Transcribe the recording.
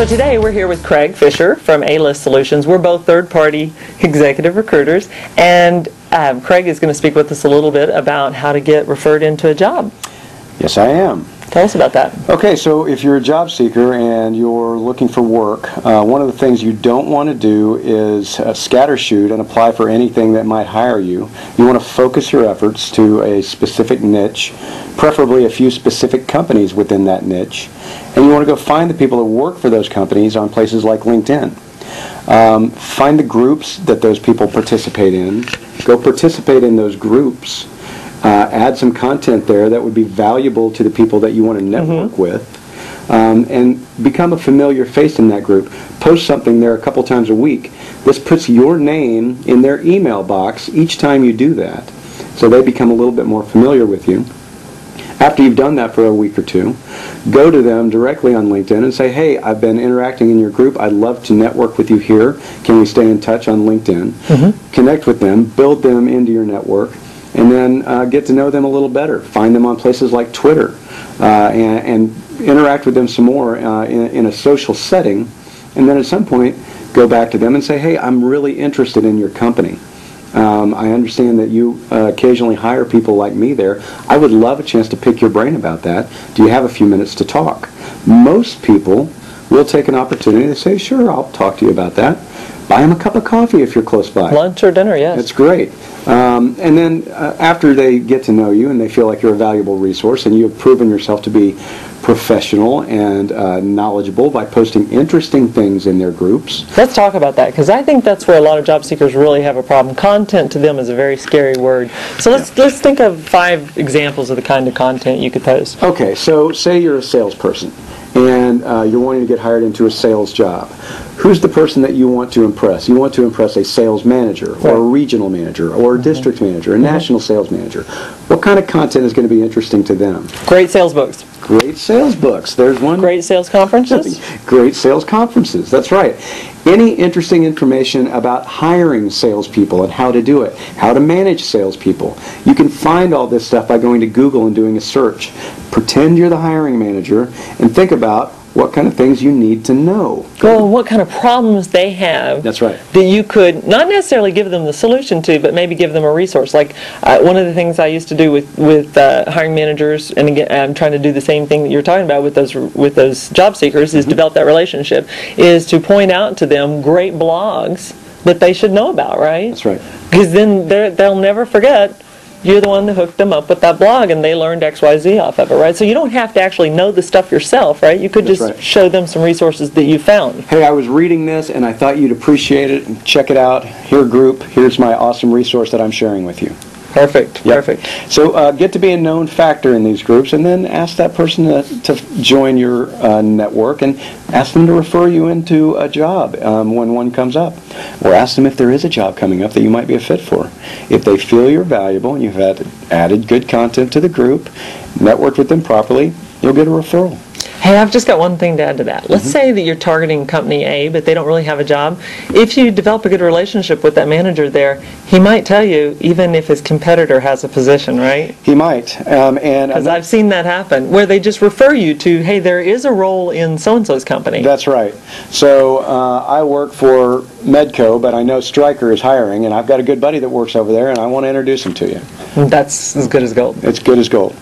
So today we're here with Craig Fisher from A-List Solutions. We're both third-party executive recruiters, and Craig is going to speak with us a little bit about how to get referred into a job. Yes, I am. Tell us about that. Okay, so if you're a job seeker and you're looking for work, one of the things you don't want to do is scattershoot and apply for anything that might hire you. You want to focus your efforts to a specific niche, preferably a few specific companies within that niche, and you want to go find the people that work for those companies on places like LinkedIn. Find the groups that those people participate in. Go participate in those groups. Add some content there that would be valuable to the people that you want to network with, and become a familiar face in that group. Post something there a couple times a week. This puts your name in their email box each time you do that, so they become a little bit more familiar with you. After you've done that for a week or two, go to them directly on LinkedIn and say, hey, I've been interacting in your group. I'd love to network with you here. Can we stay in touch on LinkedIn? Connect with them, build them into your network, and then get to know them a little better. Find them on places like Twitter, and interact with them some more in a social setting. And then at some point, go back to them and say, hey, I'm really interested in your company. I understand that you occasionally hire people like me there. I would love a chance to pick your brain about that. Do you have a few minutes to talk? Most people will take an opportunity to say, sure, I'll talk to you about that. Buy them a cup of coffee if you're close by. Lunch or dinner, yes. That's great. And then after they get to know you and they feel like you're a valuable resource and you have proven yourself to be professional and knowledgeable by posting interesting things in their groups. Let's talk about that, because I think that's where a lot of job seekers really have a problem. Content to them is a very scary word. So let's think of 5 examples of the kind of content you could post. Okay, so say you're a salesperson and you're wanting to get hired into a sales job. Who's the person that you want to impress? You want to impress a sales manager, or a regional manager, or a district manager, a national sales manager. What kind of content is going to be interesting to them? Great sales books. Great sales books. There's one. Great sales conferences. Great sales conferences. That's right. Any interesting information about hiring salespeople and how to do it, how to manage salespeople. You can find all this stuff by going to Google and doing a search. Pretend you're the hiring manager and think about what kind of things you need to know. Well, what kind of problems they have. That's right. That you could not necessarily give them the solution to, but maybe give them a resource. Like one of the things I used to do with hiring managers, and again, I'm trying to do the same thing that you're talking about with those job seekers, is develop that relationship, is to point out to them great blogs that they should know about, right? That's right. Because then they'll never forget you're the one that hooked them up with that blog and they learned XYZ off of it, right? So you don't have to actually know the stuff yourself, right? You could just show them some resources that you found. Hey, I was reading this and I thought you'd appreciate it. Check it out. Here, group. Here's my awesome resource that I'm sharing with you. Perfect. Yep. Perfect. So get to be a known factor in these groups, and then ask that person to join your network, and ask them to refer you into a job when one comes up. Or ask them if there is a job coming up that you might be a fit for. If they feel you're valuable and you've added good content to the group, networked with them properly, you'll get a referral. Hey, I've just got one thing to add to that. Let's say that you're targeting company A, but they don't really have a job. If you develop a good relationship with that manager there, he might tell you even if his competitor has a position, right? He might. Because I've seen that happen, where they just refer you to, hey, there is a role in so-and-so's company. That's right. So I work for Medco, but I know Stryker is hiring, and I've got a good buddy that works over there, and I want to introduce him to you. That's as good as gold. It's good as gold.